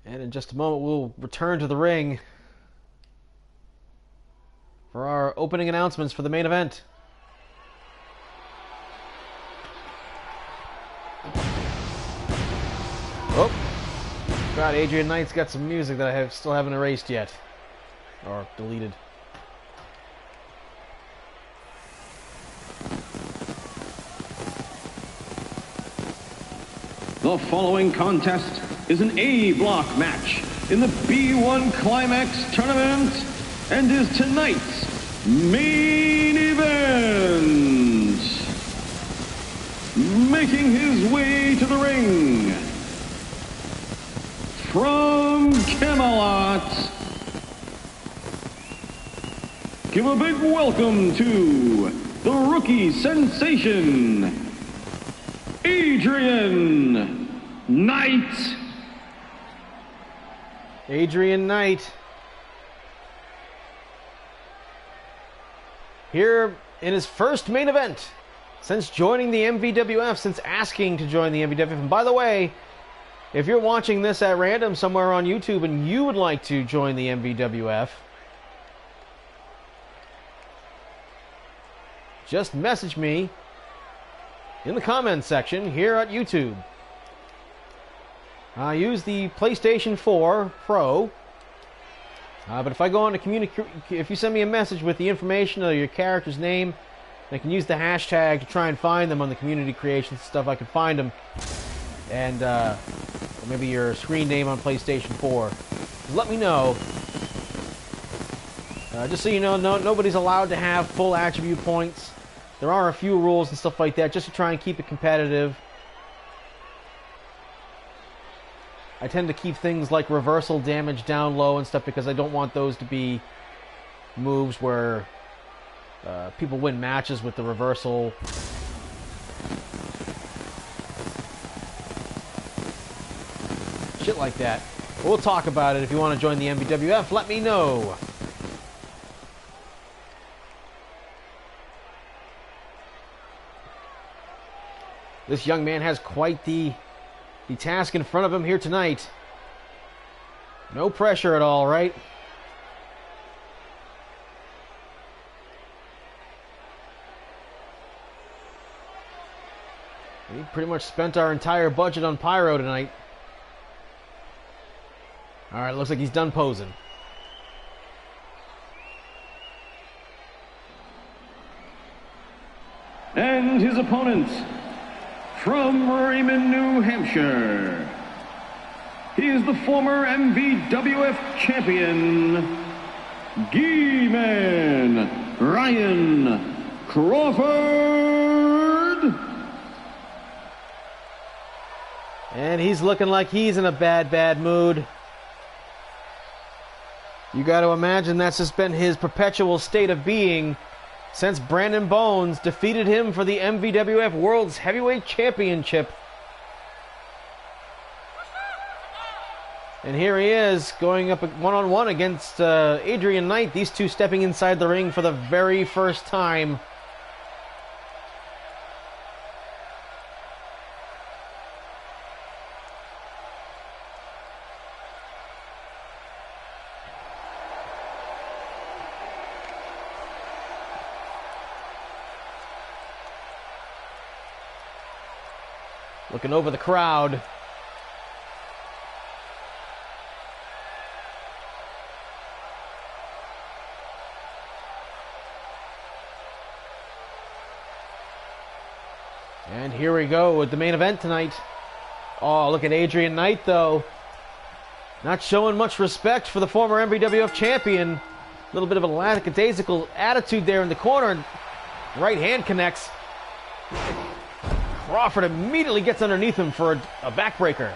And in just a moment, we'll return to the ring for our opening announcements for the main event. Oh, God, Adrian Knight's got some music that I still haven't erased yet, or deleted. The following contest is an A block match in the B1 Climax tournament and is tonight's main event. Making his way to the ring from Camelot, give a big welcome to the rookie sensation, Adrian Knight. Adrian Knight here in his first main event since joining the MVWF, since asking to join the MVWF. And by the way, If you're watching this at random somewhere on YouTube and you would like to join the MVWF, just message me in the comments section here at YouTube. I use the PlayStation 4 Pro, but if I go on to communicate, if you send me a message with the information of your character's name, I can use the hashtag to try and find them on the community creations stuff. I can find them, and or maybe your screen name on PlayStation 4. Let me know. Just so you know, nobody's allowed to have full attribute points. There are a few rules and stuff like that, just to try and keep it competitive. I tend to keep things like reversal damage down low and stuff because I don't want those to be moves where people win matches with the reversal. Shit like that. We'll talk about it. If you want to join the MVWF, let me know. This young man has quite the task in front of him here tonight. No pressure at all, right? We pretty much spent our entire budget on Pyro tonight. Alright, looks like he's done posing. And his opponent, from Raymond, New Hampshire, he is the former MVWF champion, G-Man Ryan Crawford. And he's looking like he's in a bad mood. You got to imagine that's just been his perpetual state of being since Brandon Bones defeated him for the MVWF World's Heavyweight Championship. And here he is going up one-on-one against Adrian Knight. These two stepping inside the ring for the very first time. Looking over the crowd. And here we go with the main event tonight. Oh, look at Adrian Knight, though. Not showing much respect for the former MVWF champion. A little bit of a lackadaisical attitude there in the corner. Right hand connects. Crawford immediately gets underneath him for a backbreaker.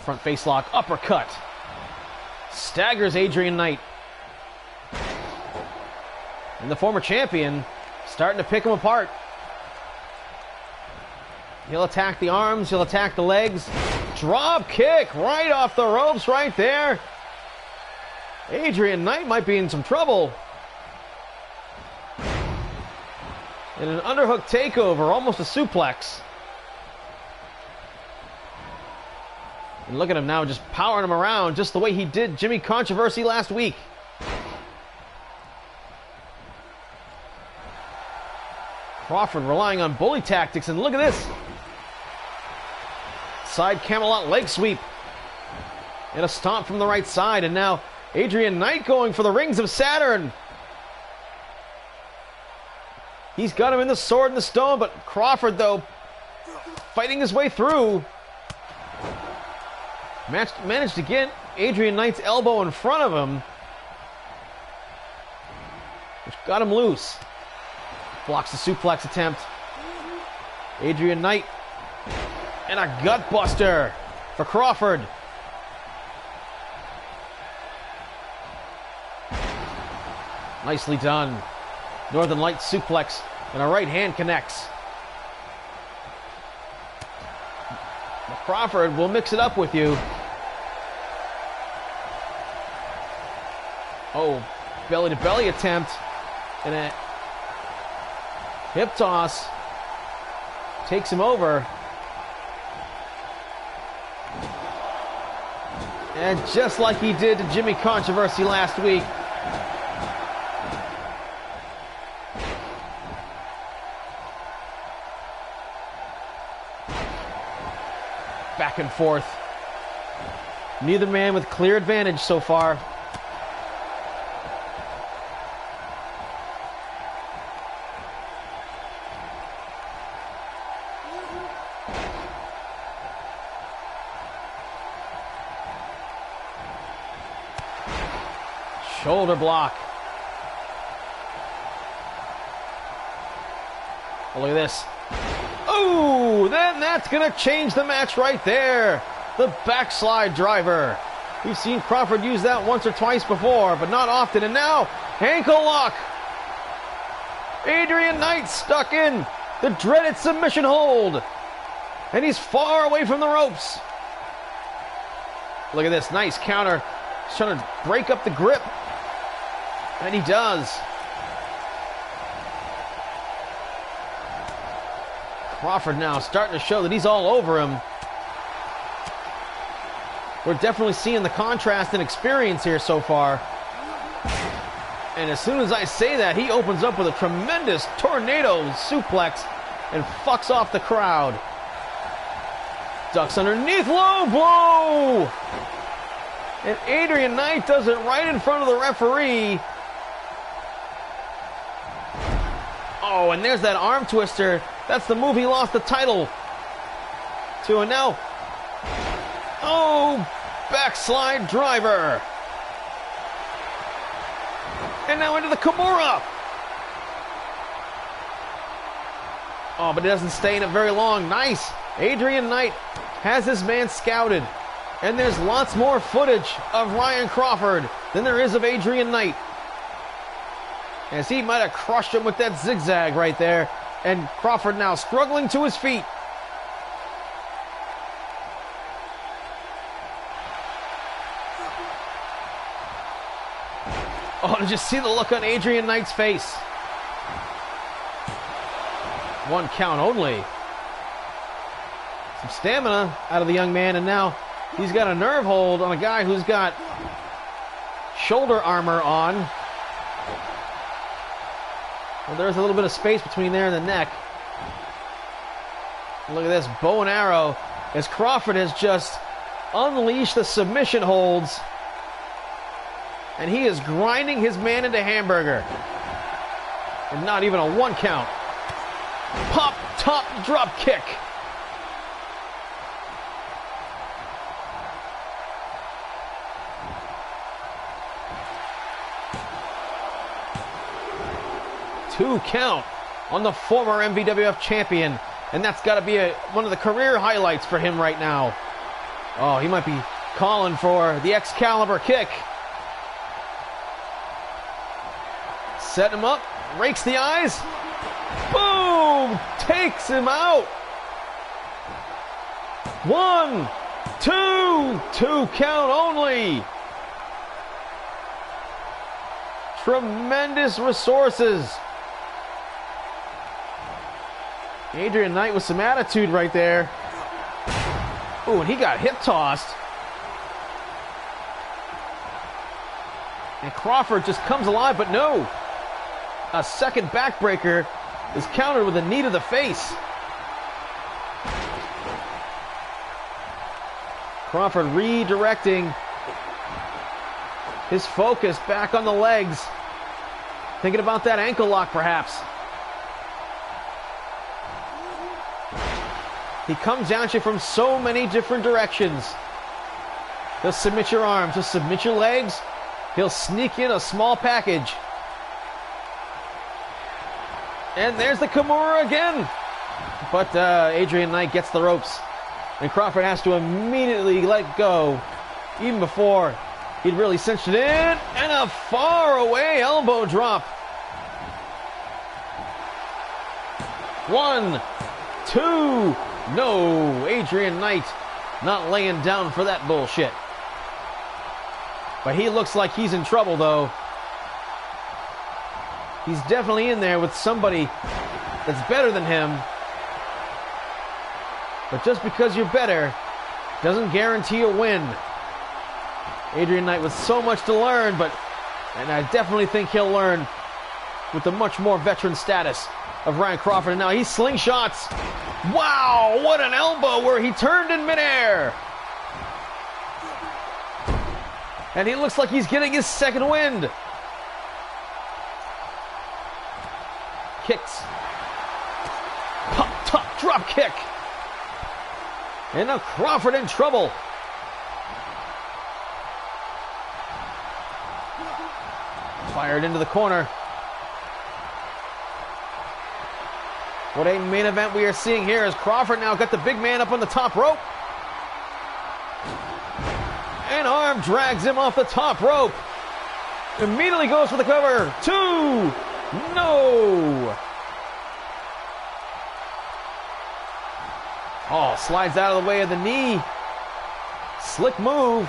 Front face lock, uppercut. Staggers Adrian Knight. And the former champion starting to pick him apart. He'll attack the arms, he'll attack the legs. Drop kick right off the ropes right there. Adrian Knight might be in some trouble. And an underhook takeover, almost a suplex. And look at him now, just powering him around, just the way he did Jimmy Controversy last week. Crawford relying on bully tactics, and look at this. Side Camelot leg sweep. And a stomp from the right side, and now Adrian Knight going for the Rings of Saturn. He's got him in the sword and the stone, but Crawford, though, fighting his way through. Managed to get Adrian Knight's elbow in front of him, which got him loose. Blocks the suplex attempt. Adrian Knight. And a gut buster for Crawford. Nicely done. Northern Light suplex and a right hand connects. Crawford will mix it up with you. Oh, belly-to-belly attempt. And a hip toss. Takes him over. And just like he did to Jimmy Controversy last week. Back and forth. Neither man with clear advantage so far. Shoulder block. Oh, look at this. Oh, then that's going to change the match right there. The backslide driver. We've seen Crawford use that once or twice before, but not often. And now, ankle lock. Adrian Knight stuck in the dreaded submission hold. And he's far away from the ropes. Look at this, nice counter. He's trying to break up the grip. And he does. Crawford now starting to show that he's all over him. We're definitely seeing the contrast in experience here so far. And as soon as I say that, he opens up with a tremendous tornado suplex and fucks off the crowd. Ducks underneath, low blow! And Adrian Knight does it right in front of the referee. Oh, and there's that arm twister. That's the move he lost the title to. And now, oh, backslide driver. And now into the Kimura. Oh, but it doesn't stay in it very long. Nice. Adrian Knight has his man scouted. And there's lots more footage of Ryan Crawford than there is of Adrian Knight. As he might have crushed him with that zigzag right there. And Crawford now struggling to his feet. Oh, did you see the look on Adrian Knight's face? One count only. Some stamina out of the young man, and now he's got a nerve hold on a guy who's got shoulder armor on. Well, there's a little bit of space between there and the neck. Look at this bow and arrow as Crawford has just unleashed the submission holds. And he is grinding his man into hamburger. And not even a one count. Pop, top, drop kick. Two count on the former MVWF champion. And that's got to be one of the career highlights for him right now. Oh, he might be calling for the Excalibur kick. Set him up, rakes the eyes. Boom! Takes him out. 1, 2 count only. Tremendous resources. Adrian Knight with some attitude right there. Ooh, and he got hip tossed. And Crawford just comes alive, but no. A second backbreaker is countered with a knee to the face. Crawford redirecting his focus back on the legs. Thinking about that ankle lock, perhaps. He comes at you from so many different directions. He'll submit your arms, he'll submit your legs. He'll sneak in a small package. And there's the Kimura again. But Adrian Knight gets the ropes. And Crawford has to immediately let go. Even before he'd really cinched it in. And a far away elbow drop. 1, 2. No, Adrian Knight not laying down for that bullshit. But he looks like he's in trouble, though. He's definitely in there with somebody that's better than him. But just because you're better doesn't guarantee a win. Adrian Knight with so much to learn, and I definitely think he'll learn with the much more veteran status of Ryan Crawford. And now he slingshots. Wow, what an elbow where he turned in midair. And he looks like he's getting his second wind. Kicks. Pop, top, drop kick. And now Crawford in trouble. Fired into the corner. What a main event we are seeing here as Crawford now got the big man up on the top rope. An arm drags him off the top rope. Immediately goes for the cover. 2. No. Oh, slides out of the way of the knee. Slick move.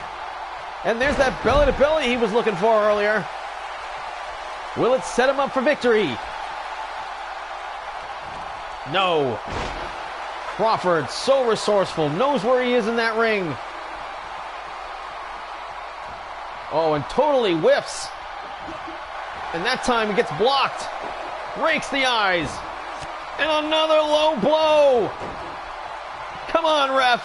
And there's that belly to belly he was looking for earlier. Will it set him up for victory? No. Crawford, so resourceful, knows where he is in that ring. Oh, and totally whiffs. And that time he gets blocked. Rakes the eyes. And another low blow. Come on, ref.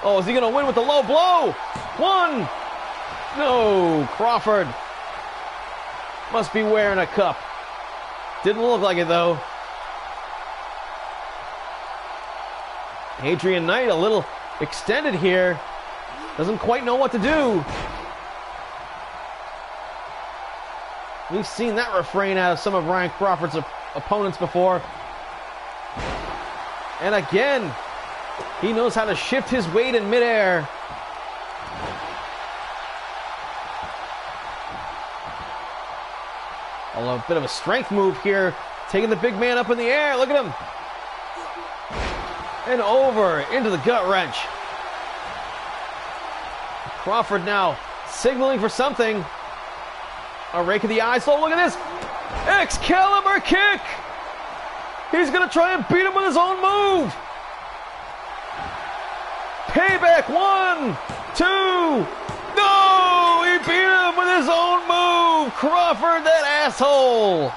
Oh, is he going to win with the low blow? 1. No, Crawford must be wearing a cup. Didn't look like it, though. Adrian Knight a little extended here. Doesn't quite know what to do. We've seen that refrain out of some of Ryan Crawford's opponents before. And again, he knows how to shift his weight in midair. A bit of a strength move here, taking the big man up in the air. Look at him. And over into the gut wrench. Crawford now signaling for something. A rake of the eyes. So look at this. Excalibur kick. He's going to try and beat him with his own move. Payback. 1, 2. No! He beat him with his own move. Crawford, that asshole.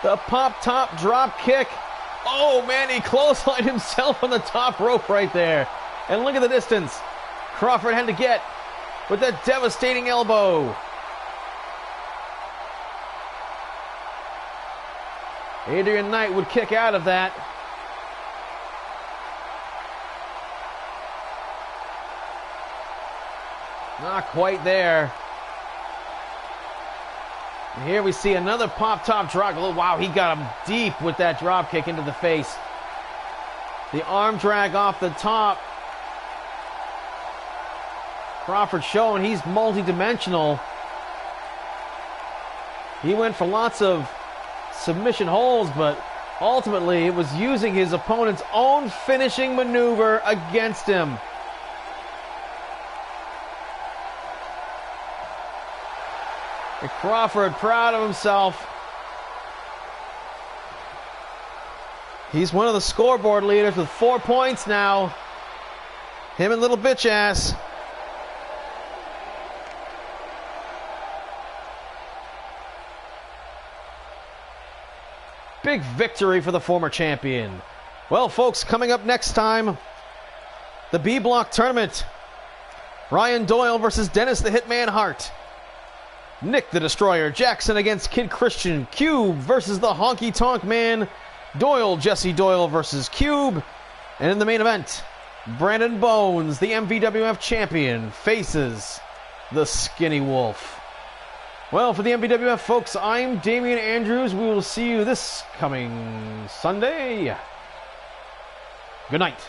The pop-top drop kick. Oh, man, he clotheslined himself on the top rope right there. And look at the distance Crawford had to get with that devastating elbow. Adrian Knight would kick out of that. Not quite there. And here we see another pop-top drop. Oh, wow, he got him deep with that drop kick into the face. The arm drag off the top. Crawford showing he's multi-dimensional. He went for lots of submission holds, but ultimately it was using his opponent's own finishing maneuver against him. And Crawford proud of himself. He's one of the scoreboard leaders with 4 points now. Him and little bitch ass. Big victory for the former champion. Well, folks, coming up next time, the B Block tournament. Ryan Doyle versus Dennis the Hitman Hart. Nick the Destroyer Jackson against Kid Christian. Cube versus the Honky Tonk Man. Doyle, Jesse Doyle versus Cube. And in the main event, Brandon Bones, the MVWF champion, faces the Skinny Wolf. Well, for the MVWF, folks, I'm Damian Andrews. We will see you this coming Sunday. Good night.